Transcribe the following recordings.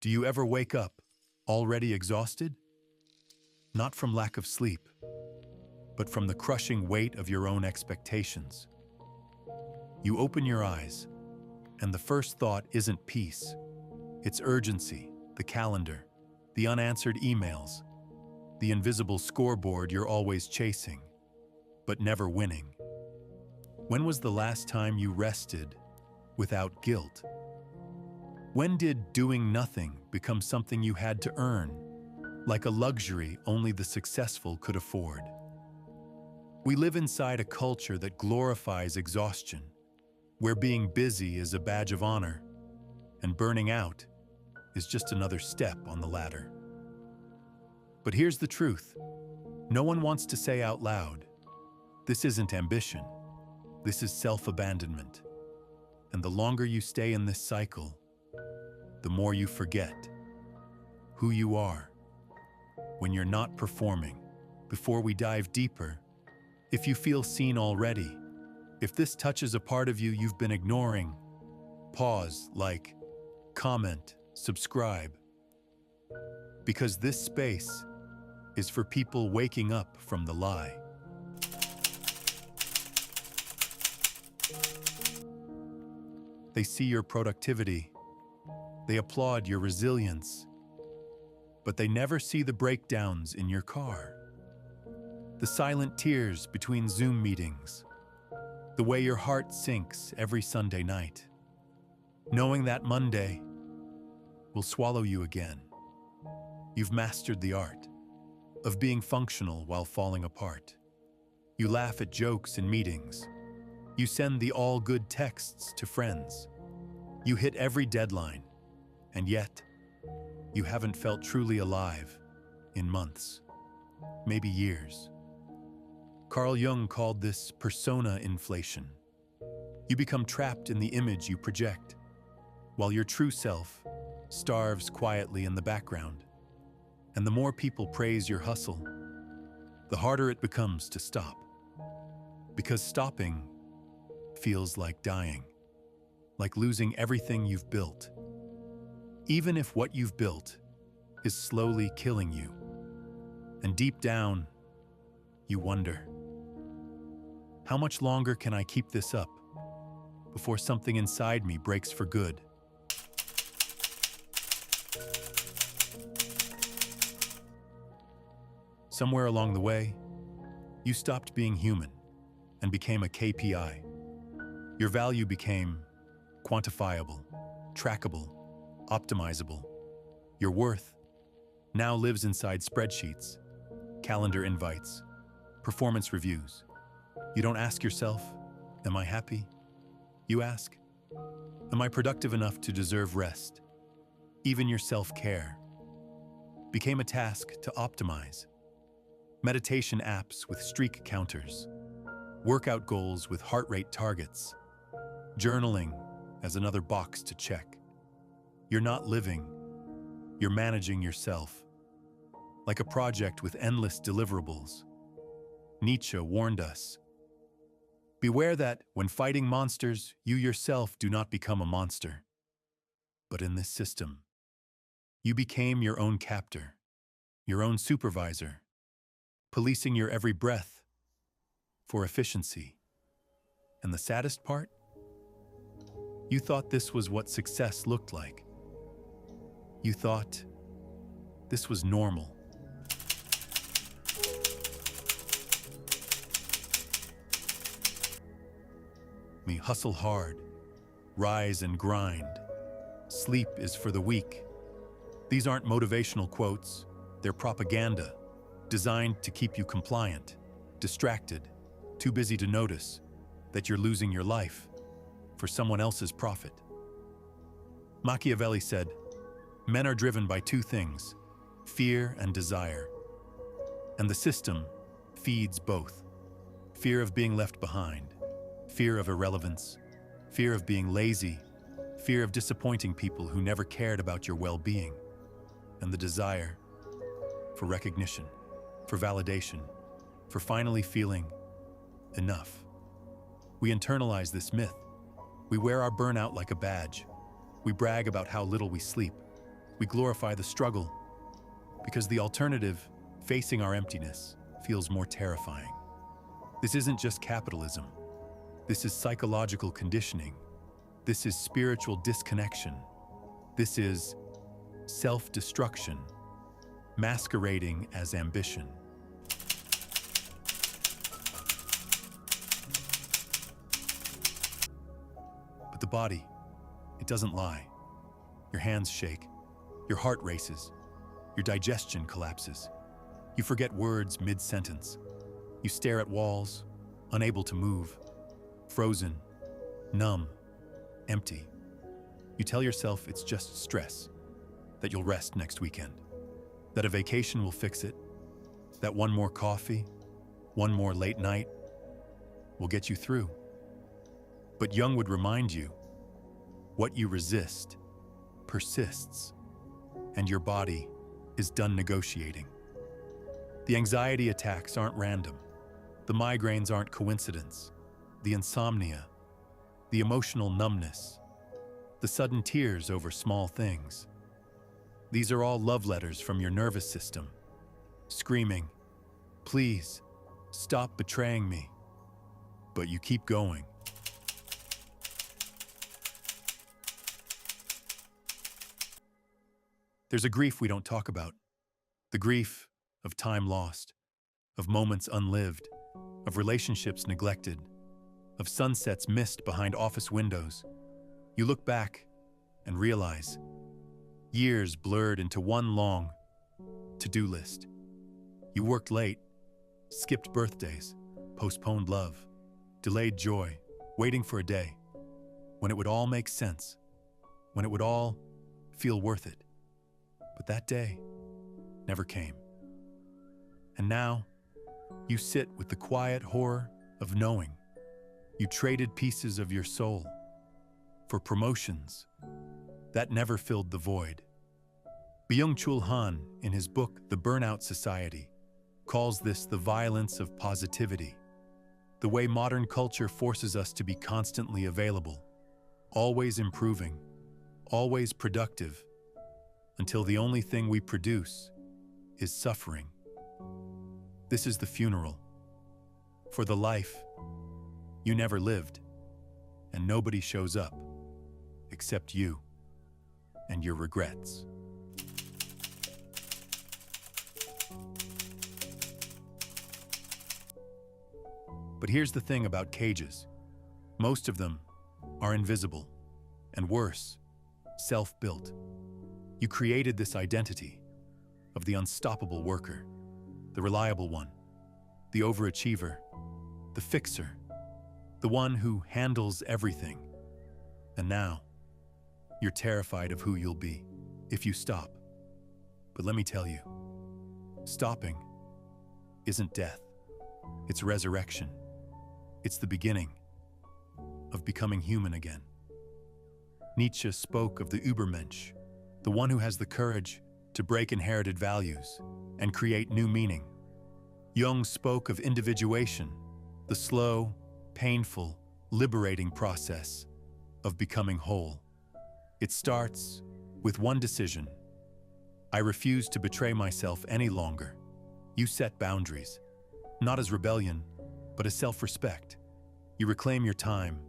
Do you ever wake up already exhausted? Not from lack of sleep, but from the crushing weight of your own expectations. You open your eyes, and the first thought isn't peace. It's urgency, the calendar, the unanswered emails, the invisible scoreboard you're always chasing, but never winning. When was the last time you rested without guilt? When did doing nothing become something you had to earn, like a luxury only the successful could afford? We live inside a culture that glorifies exhaustion, where being busy is a badge of honor, and burning out is just another step on the ladder. But here's the truth. No one wants to say out loud, this isn't ambition, this is self-abandonment. And the longer you stay in this cycle, the more you forget who you are when you're not performing. Before we dive deeper, if you feel seen already, if this touches a part of you you've been ignoring, pause, like, comment, subscribe. Because this space is for people waking up from the lie. They see your productivity. They applaud your resilience. But they never see the breakdowns in your car. The silent tears between Zoom meetings. The way your heart sinks every Sunday night, knowing that Monday will swallow you again. You've mastered the art of being functional while falling apart. You laugh at jokes in meetings. You send the all-good texts to friends. You hit every deadline, and yet you haven't felt truly alive in months, maybe years. Carl Jung called this persona inflation. You become trapped in the image you project, while your true self starves quietly in the background. And the more people praise your hustle, the harder it becomes to stop. Because stopping feels like dying, like losing everything you've built, even if what you've built is slowly killing you. And deep down, you wonder, how much longer can I keep this up before something inside me breaks for good? Somewhere along the way, you stopped being human and became a KPI. Your value became quantifiable, trackable, optimizable. Your worth now lives inside spreadsheets, calendar invites, performance reviews. You don't ask yourself, am I happy? You ask, am I productive enough to deserve rest? Even your self-care became a task to optimize. Meditation apps with streak counters, workout goals with heart rate targets, journaling as another box to check. You're not living, you're managing yourself, like a project with endless deliverables. Nietzsche warned us, beware that, when fighting monsters, you yourself do not become a monster. But in this system, you became your own captor, your own supervisor, policing your every breath for efficiency. And the saddest part? You thought this was what success looked like. You thought this was normal. We hustle hard, rise and grind. Sleep is for the weak. These aren't motivational quotes, they're propaganda, designed to keep you compliant, distracted, too busy to notice that you're losing your life for someone else's profit. Machiavelli said, men are driven by two things, fear and desire. And the system feeds both. Fear of being left behind, fear of irrelevance, fear of being lazy, fear of disappointing people who never cared about your well-being, and the desire for recognition, for validation, for finally feeling enough. We internalize this myth. We wear our burnout like a badge. We brag about how little we sleep, We glorify the struggle because the alternative, facing our emptiness, feels more terrifying. This isn't just capitalism. This is psychological conditioning. This is spiritual disconnection. This is self-destruction, masquerading as ambition. But the body, it doesn't lie. Your hands shake, your heart races, your digestion collapses. You forget words mid-sentence. You stare at walls, unable to move, frozen, numb, empty. You tell yourself it's just stress, that you'll rest next weekend, that a vacation will fix it, that one more coffee, one more late night will get you through. But Jung would remind you, what you resist persists, and your body is done negotiating. The anxiety attacks aren't random. The migraines aren't coincidence. The insomnia, the emotional numbness, the sudden tears over small things. These are all love letters from your nervous system, screaming, "Please, stop betraying me." But you keep going. There's a grief we don't talk about. The grief of time lost, of moments unlived, of relationships neglected, of sunsets missed behind office windows. You look back and realize years blurred into one long to-do list. You worked late, skipped birthdays, postponed love, delayed joy, waiting for a day when it would all make sense, when it would all feel worth it. But that day never came. And now, you sit with the quiet horror of knowing you traded pieces of your soul for promotions that never filled the void. Byung-Chul Han, in his book The Burnout Society, calls this the violence of positivity, the way modern culture forces us to be constantly available, always improving, always productive, until the only thing we produce is suffering. This is the funeral for the life you never lived, and nobody shows up except you and your regrets. But here's the thing about cages. Most of them are invisible, and worse, self-built. You created this identity of the unstoppable worker, the reliable one, the overachiever, the fixer, the one who handles everything. And now, you're terrified of who you'll be if you stop. But let me tell you, stopping isn't death, it's resurrection. It's the beginning of becoming human again. Nietzsche spoke of the Übermensch, the one who has the courage to break inherited values and create new meaning. Jung spoke of individuation, the slow, painful, liberating process of becoming whole. It starts with one decision. I refuse to betray myself any longer. You set boundaries, not as rebellion, but as self-respect. You reclaim your time,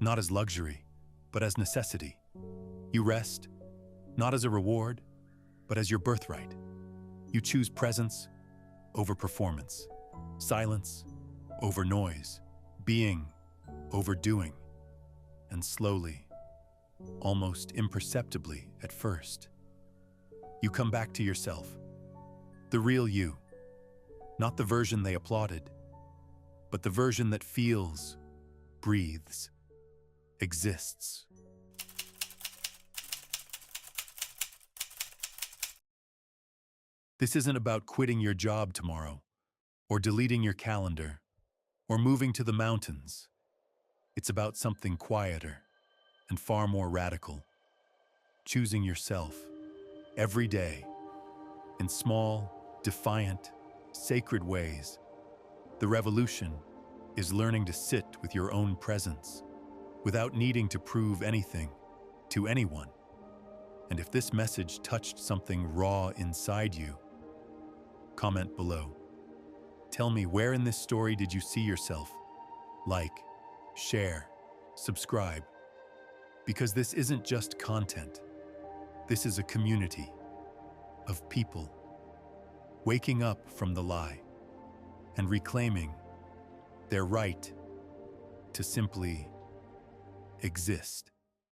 not as luxury, but as necessity. You rest, not as a reward, but as your birthright. You choose presence over performance, silence over noise, being over doing, and slowly, almost imperceptibly at first, you come back to yourself, the real you, not the version they applauded, but the version that feels, breathes, exists. This isn't about quitting your job tomorrow, or deleting your calendar, or moving to the mountains. It's about something quieter and far more radical. Choosing yourself every day in small, defiant, sacred ways. The revolution is learning to sit with your own presence without needing to prove anything to anyone. And if this message touched something raw inside you, comment below. Tell me, where in this story did you see yourself? Like, share, subscribe. Because this isn't just content. This is a community of people waking up from the lie and reclaiming their right to simply exist.